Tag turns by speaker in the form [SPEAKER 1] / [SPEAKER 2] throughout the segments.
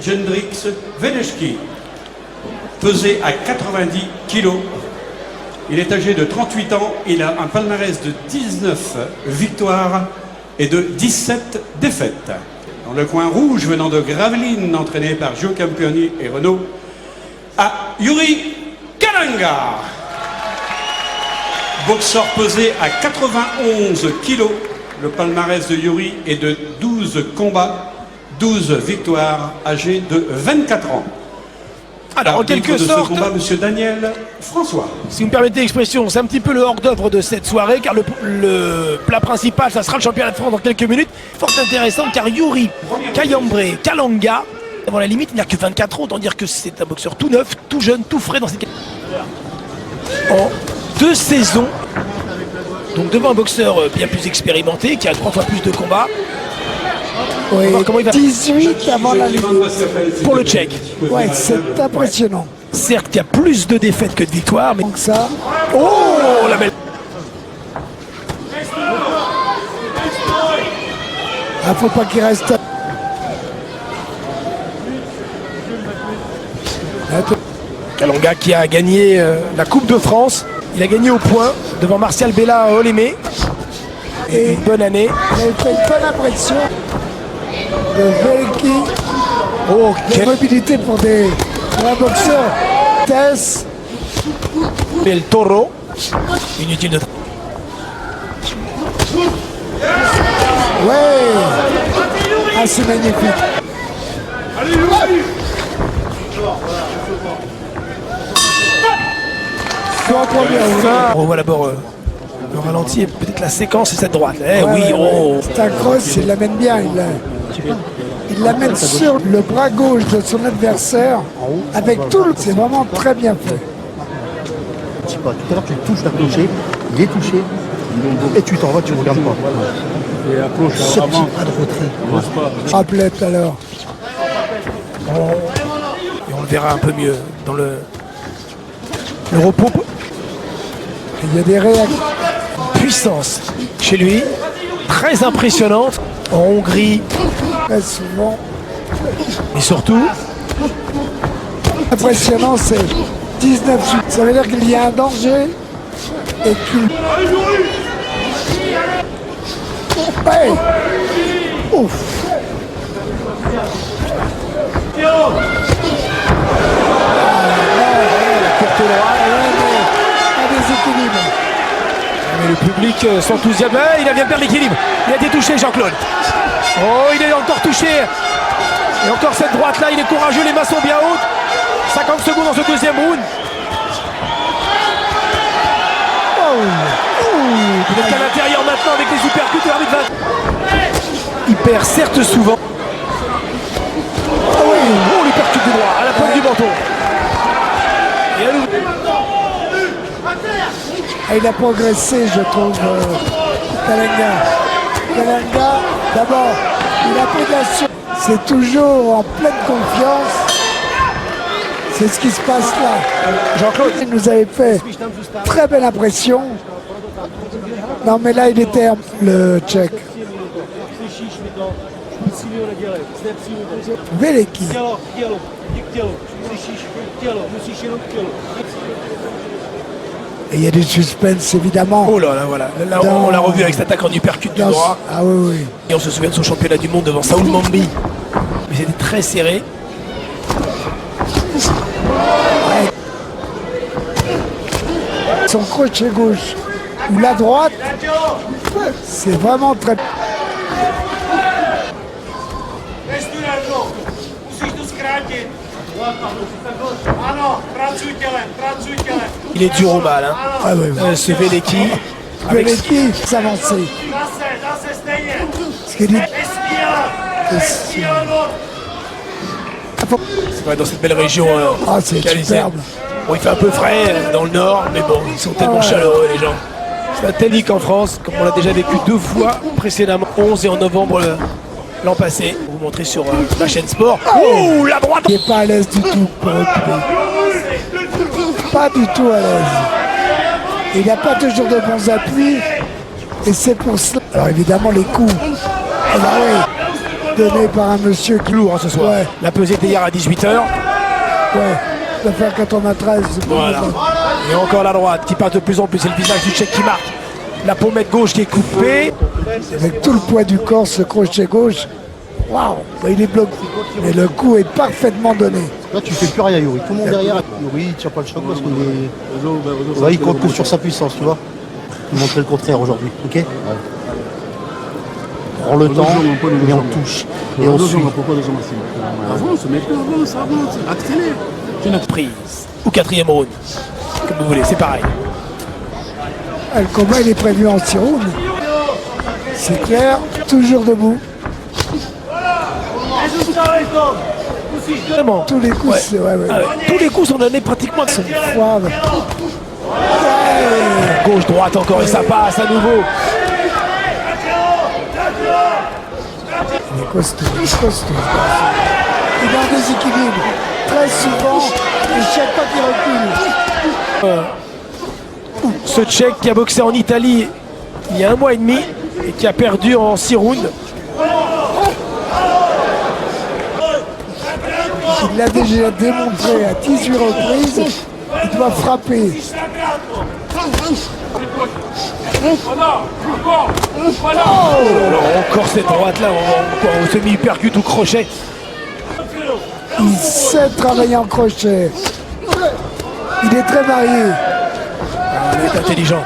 [SPEAKER 1] Jędrek Weneczki, pesé à 90 kg. Il est âgé de 38 ans, il a un palmarès de 19 victoires et de 17 défaites. Dans le coin rouge, venant de Gravelines, entraîné par Gio Campioni et Renault, à Yuri Kalanga. Boxeur pesé à 91 kg. Le palmarès de Yuri est de 12 combats, 12 victoires, âgé de 24 ans.
[SPEAKER 2] Alors, en quelque sorte,
[SPEAKER 1] combat, monsieur Daniel François.
[SPEAKER 2] Si vous me permettez l'expression, c'est un petit peu le hors-d'œuvre de cette soirée, car le plat principal, ça sera le championnat de France dans quelques minutes. Fort intéressant, car Yuri Kalanga, avant la limite, il n'a que 24 ans, autant dire que c'est un boxeur tout neuf, tout jeune, tout frais dans cette... En 2 saisons, donc devant un boxeur bien plus expérimenté, qui a 3 fois plus de combats.
[SPEAKER 3] Oui,
[SPEAKER 2] Comment il va...
[SPEAKER 3] 18 avant la limite.
[SPEAKER 2] Pour le Tchèque.
[SPEAKER 3] Ouais, c'est impressionnant.
[SPEAKER 2] Certes, il y a plus de défaites que de victoires, mais...
[SPEAKER 3] Donc ça,
[SPEAKER 2] Oh, la belle...
[SPEAKER 3] faut pas qu'il reste.
[SPEAKER 2] Kalanga qui a gagné la Coupe de France. Il a gagné au point devant Martial Bella Olémé. Et une bonne année.
[SPEAKER 3] Il avait fait une bonne impression de Veliki.
[SPEAKER 2] Oh,
[SPEAKER 3] De mobilité pour un boxeur. Tess.
[SPEAKER 2] quel taureau. Inutile de...
[SPEAKER 3] Ouais. Ah, c'est magnifique.
[SPEAKER 2] On voit d'abord le ralenti et peut-être la séquence et cette droite.
[SPEAKER 3] Ouais,
[SPEAKER 2] Oui,
[SPEAKER 3] ouais,
[SPEAKER 2] oh.
[SPEAKER 3] ouais. C'est un cross, il l'amène bien. Il l'amène sur le bras gauche de son adversaire avec tout le... C'est vraiment très bien fait.
[SPEAKER 4] Tout à l'heure, tu touches la clocher, il est touché, et tu t'en vas, tu ne regardes pas.
[SPEAKER 5] Et approche
[SPEAKER 4] Ce
[SPEAKER 5] avant.
[SPEAKER 4] petit pas de retrait.
[SPEAKER 3] Rappelez tout à l'heure.
[SPEAKER 2] Et on le verra un peu mieux dans le repos.
[SPEAKER 3] Il y a des réactions.
[SPEAKER 2] Puissance chez lui, très impressionnante en Hongrie
[SPEAKER 3] Très souvent.
[SPEAKER 2] et surtout
[SPEAKER 3] Impressionnant, c'est 19 chutes. Ça veut dire qu'il y a un danger et qu'il... Ouais. Ouf. Un déséquilibre.
[SPEAKER 2] mais le public s'enthousiasme. Il vient de perdre l'équilibre. Il a été touché, Jean-Claude. Oh, il est encore touché. Et encore cette droite-là, il est courageux, les mains sont bien hautes. 50 secondes dans ce deuxième round. Peut-être qu'à l'intérieur maintenant avec les uppercuts de l'arbitre 20. Il perd certes souvent. Oh, l'uppercut du droit à la pointe du menton. Et à nouveau.
[SPEAKER 3] Il a progressé, je trouve, Kalanga. Kalanga, d'abord, il a pris de la sur... C'est toujours en pleine confiance. C'est ce qui se passe là.
[SPEAKER 2] Jean-Claude,
[SPEAKER 3] Il nous avait fait très belle impression. Non, mais là, il était le Tchèque. Veliki. Et il y a du suspense, évidemment.
[SPEAKER 2] oh là là, voilà. Là, on l'a revu avec cette attaque en uppercut du droit.
[SPEAKER 3] Ah oui, oui.
[SPEAKER 2] Et on se souvient de son championnat du monde devant Saoul Mambi. Mais c'était très serré.
[SPEAKER 3] Son crochet gauche ou la droite, c'est vraiment très...
[SPEAKER 2] Il est dur au mal. Hein.
[SPEAKER 3] Ah oui, oui.
[SPEAKER 2] Ce Veliki. Avec...
[SPEAKER 3] Veliki s'avancer. Ce qu'il dit...
[SPEAKER 2] Ouais, dans cette belle région
[SPEAKER 3] Ah, c'est
[SPEAKER 2] calcaire.
[SPEAKER 3] superbe.
[SPEAKER 2] Bon, il fait un peu frais dans le nord, mais bon, ils sont tellement chaleureux les gens. C'est un technique en France, comme on l'a déjà vécu 2 fois précédemment, 11 et en novembre l'an passé. Pour vous montrer sur la chaîne Sport. Oh, la droite.
[SPEAKER 3] Il n'est pas à l'aise du tout pour reculer. Pas du tout à l'aise. Il n'a pas toujours de bons appuis. Et c'est pour cela. Alors évidemment les coups. Ah bah oui. donné par un monsieur qui...
[SPEAKER 2] Lourd hein, ce soir.
[SPEAKER 3] Ouais,
[SPEAKER 2] La pesée était hier à 18h.
[SPEAKER 3] ouais. De faire 93.
[SPEAKER 2] Voilà. Et encore la droite qui part de plus en plus. C'est le visage du Tchèque qui marque. La pommette gauche qui est coupée.
[SPEAKER 3] Avec tout le poids du corps, ce crochet gauche. Waouh, il est bloqué. Mais le coup est parfaitement donné.
[SPEAKER 4] Là, tu fais plus rien, Yuri. Tout le monde derrière. Yuri, il tire pas le choc parce qu'il est. Ouais, il compte que sur sa puissance, tu vois. Il montrait le contraire aujourd'hui, ok. Prends le temps, et on touche. Et on suit.
[SPEAKER 5] Avance, maintenant avance, accélère.
[SPEAKER 2] Une prise. Ou quatrième round. Comme vous voulez, c'est pareil.
[SPEAKER 3] Ah, le combat il est prévu en 6 rounds. C'est clair, toujours debout.
[SPEAKER 2] Vraiment.
[SPEAKER 3] Tous les coups,
[SPEAKER 2] Ouais.
[SPEAKER 3] c'est... Ouais, ouais.
[SPEAKER 2] Ah ouais. Tous les coups sont donnés pratiquement de son
[SPEAKER 3] Froid.
[SPEAKER 2] gauche, droite encore et ça passe à nouveau.
[SPEAKER 3] Il est costaud, il est costaud. Il est en déséquilibre. Très souvent, et chaque fois qu'il recule.
[SPEAKER 2] Ce Tchèque qui a boxé en Italie il y a 1 mois et demi et qui a perdu en 6 rounds.
[SPEAKER 3] Il l'a déjà démontré à 18 reprises. Il doit frapper.
[SPEAKER 2] Alors, encore cette droite là, on semi-percute ou crochet.
[SPEAKER 3] Il sait travailler en crochet. Il est très varié.
[SPEAKER 2] Il est intelligent.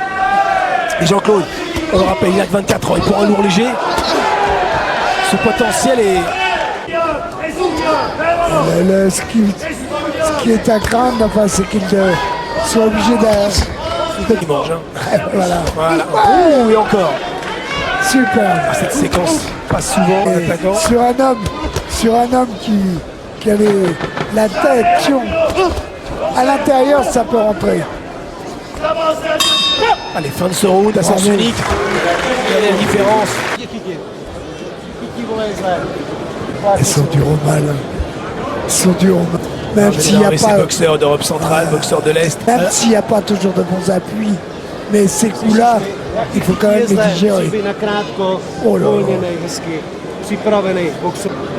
[SPEAKER 2] Et Jean-Claude, on le rappelle, il a que 24 ans. Et pour un lourd léger, ce potentiel est...
[SPEAKER 3] Ce qui est à craindre, enfin, c'est qu'il soit obligé
[SPEAKER 2] Il mange, hein.
[SPEAKER 3] Voilà.
[SPEAKER 2] Voilà. Oh, et encore.
[SPEAKER 3] Super.
[SPEAKER 2] Cette séquence passe souvent en
[SPEAKER 3] Et
[SPEAKER 2] attaquant.
[SPEAKER 3] sur un homme qui avait la tête, pion. À l'intérieur, ça peut rentrer.
[SPEAKER 2] Allez, fin de ce round à sens unique. Regardez la différence.
[SPEAKER 3] Ils sont durs au mal. Ils sont durs au mal. Même s'il n'y a
[SPEAKER 2] C'est
[SPEAKER 3] pas,
[SPEAKER 2] boxeur d'Europe centrale, boxeur de l'Est.
[SPEAKER 3] même s'il n'y a pas toujours de bons appuis. Mais ces coups-là, il faut quand même les digérer. Oh là là.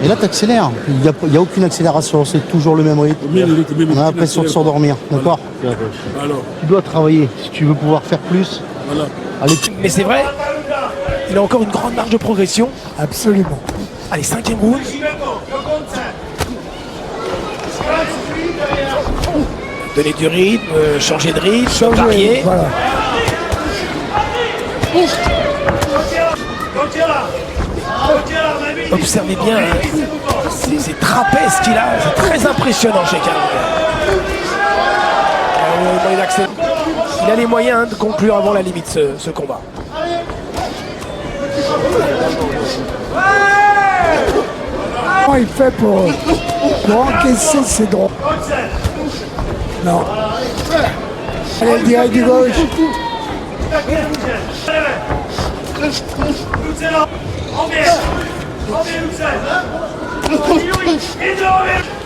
[SPEAKER 4] Et là, tu accélères. Il n'y a aucune accélération. C'est toujours le même rythme. On a l'impression de s'endormir. D'accord.
[SPEAKER 5] Alors,
[SPEAKER 4] Tu dois travailler. Si tu veux pouvoir faire plus,
[SPEAKER 5] voilà.
[SPEAKER 4] allez.
[SPEAKER 2] Mais c'est vrai, il a encore une grande marge de progression.
[SPEAKER 3] Absolument.
[SPEAKER 2] Allez, 5e round. Donner du rythme, changer de rythme, varier.
[SPEAKER 3] Voilà.
[SPEAKER 2] Observez bien ces trapèzes qu'il a, c'est très impressionnant chez Kalanga. Il a les moyens de conclure avant la limite ce combat.
[SPEAKER 3] Comment il fait pour encaisser ses droits? Non. Allez, le direct du gauche.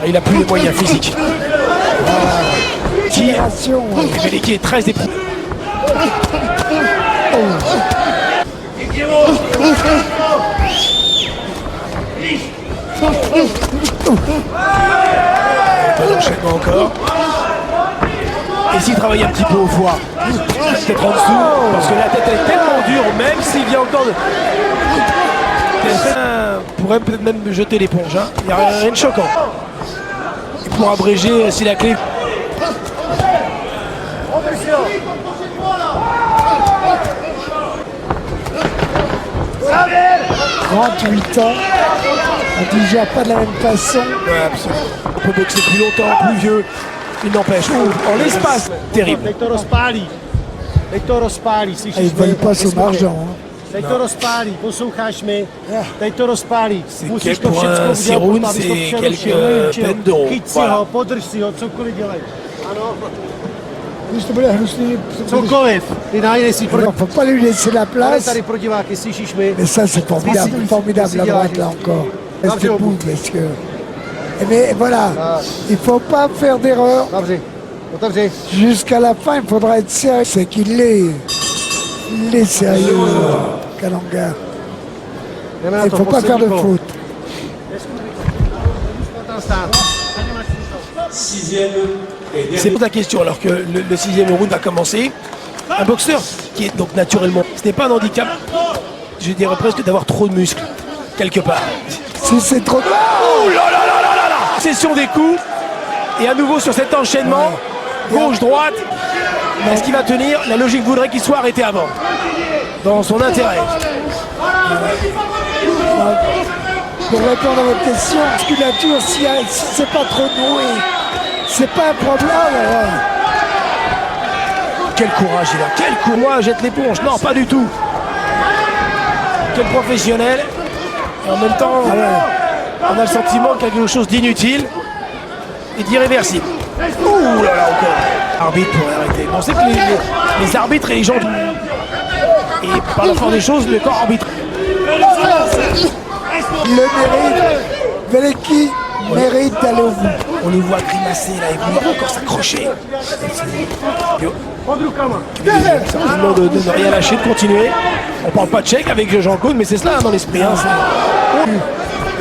[SPEAKER 2] Il a plus les moyens physiques. Qui est très éprouvé. L'enchaînement encore. Et s'il travaille un petit peu au foie, peut-être en dessous, parce que la tête est tellement dure, même s'il vient encore de... pourrait peut-être même jeter l'éponge, hein. Il n'y a rien de choquant. Et pour abréger, si la clé...
[SPEAKER 3] 38 ans, on ne digère pas de la même façon.
[SPEAKER 2] Ouais, absolument. On peut boxer plus longtemps, plus vieux. Il n'empêche. En l'espace, terrible.
[SPEAKER 6] Teď to rozpálí. Teď to rozpálí,
[SPEAKER 3] Ah,
[SPEAKER 6] slyšíš?
[SPEAKER 3] ils ne veulent pas son argent. Hein.
[SPEAKER 6] Teď to rozpálí, posloucháš mi? Teď to rozpálí. Musíš to
[SPEAKER 2] pour
[SPEAKER 6] všechno
[SPEAKER 2] un
[SPEAKER 6] udělat,
[SPEAKER 2] six rounds,
[SPEAKER 6] abys to
[SPEAKER 2] c'est
[SPEAKER 6] přerušil,
[SPEAKER 2] quelques
[SPEAKER 6] vyučil.
[SPEAKER 2] peines d'euros.
[SPEAKER 6] Chyť si
[SPEAKER 2] Voilà.
[SPEAKER 6] ho, podrž si ho, cokoliv dělej. Ano,
[SPEAKER 3] Juste pour les-
[SPEAKER 6] cokoliv. Ty nejsi
[SPEAKER 3] Il ne faut pas lui laisser la
[SPEAKER 6] Ale
[SPEAKER 3] place.
[SPEAKER 6] tady pro diváky, slyšíš mi?
[SPEAKER 3] Mais ça, c'est formidable, formidable la droite là encore. Restez debout parce que. Mais voilà, il ne faut pas faire d'erreur.
[SPEAKER 6] Zavři, otevři.
[SPEAKER 3] Jusqu'à la fin, il faudra être sérieux. C'est qu'il est. Il est sérieux, Kalanga.
[SPEAKER 6] Jdeme
[SPEAKER 3] Il
[SPEAKER 6] na
[SPEAKER 3] ne
[SPEAKER 6] to,
[SPEAKER 3] faut pas faire de
[SPEAKER 6] poslední kolo.
[SPEAKER 3] faute.
[SPEAKER 1] sixième et
[SPEAKER 2] C'est
[SPEAKER 1] dernier.
[SPEAKER 2] pour ta question, alors que le 6e round va commencer. Un boxeur qui est donc naturellement, ce n'est pas un handicap, je dirais presque d'avoir trop de muscles, quelque part.
[SPEAKER 3] Si c'est trop...
[SPEAKER 2] Oh là là là là là là. Session des coups, et à nouveau sur cet enchaînement, gauche-droite. Est-ce qu'il va tenir? La logique voudrait qu'il soit arrêté avant, dans son intérêt.
[SPEAKER 3] Pour répondre à votre question, musculature, si c'est pas trop noué, c'est pas un problème. Ouais.
[SPEAKER 2] Quel courage il a, quel courage. Moi, jette l'éponge, non, pas du tout. Quel professionnel. Et en même temps, on a le sentiment qu'il y a quelque chose d'inutile et d'irréversible. Ouh là là, encore. Arbitre pour arrêter. On sait que les arbitres et les gens, et par la force des choses, le corps arbitre.
[SPEAKER 3] Il le mérite. Velecki mérite d'aller au bout.
[SPEAKER 2] On le voit grimacer là, il voulait encore s'accrocher. Certainement de ne rien lâcher, de continuer. On parle pas de tchèque avec Jean-Claude, mais c'est cela hein, dans l'esprit. Hein,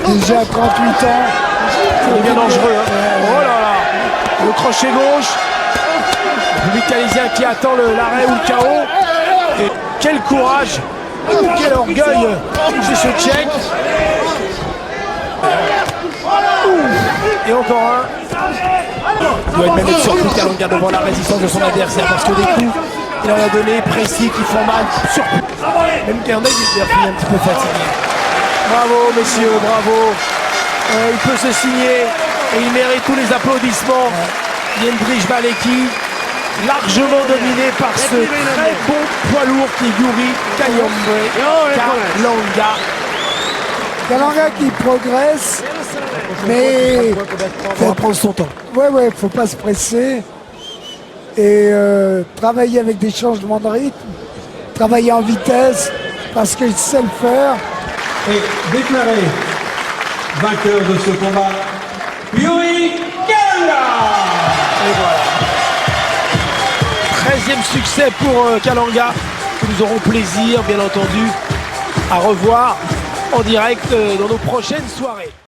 [SPEAKER 3] Déjà à 38 ans.
[SPEAKER 2] c'est bien dangereux. Hein. Oh là là. Le crochet gauche. Le public canadien qui attend l'arrêt ou le chaos. Et quel courage, quel orgueil chez ce tchèque. Et encore un. Il doit même être surpris Kalonga devant la résistance de son adversaire parce que des coups, il en a donné précis qui font mal. Surpris. Même Kernel il est fini un petit peu fatigué. Bravo messieurs, bravo. Il peut se signer et il mérite tous les applaudissements. Jędrzej Walecki, largement dominé par ce très bon poids lourd qui est Yuri Kalonga.
[SPEAKER 3] Kalonga qui progresse, mais
[SPEAKER 2] Il va prendre son temps.
[SPEAKER 3] ouais, faut pas se presser et travailler avec des changements de rythme, travailler en vitesse parce qu'il sait le faire.
[SPEAKER 1] Et déclaré vainqueur de ce combat, Yuri Kalonga.
[SPEAKER 2] Et voilà. 13e succès pour Kalonga, que nous aurons plaisir, bien entendu, à revoir en direct dans nos prochaines soirées.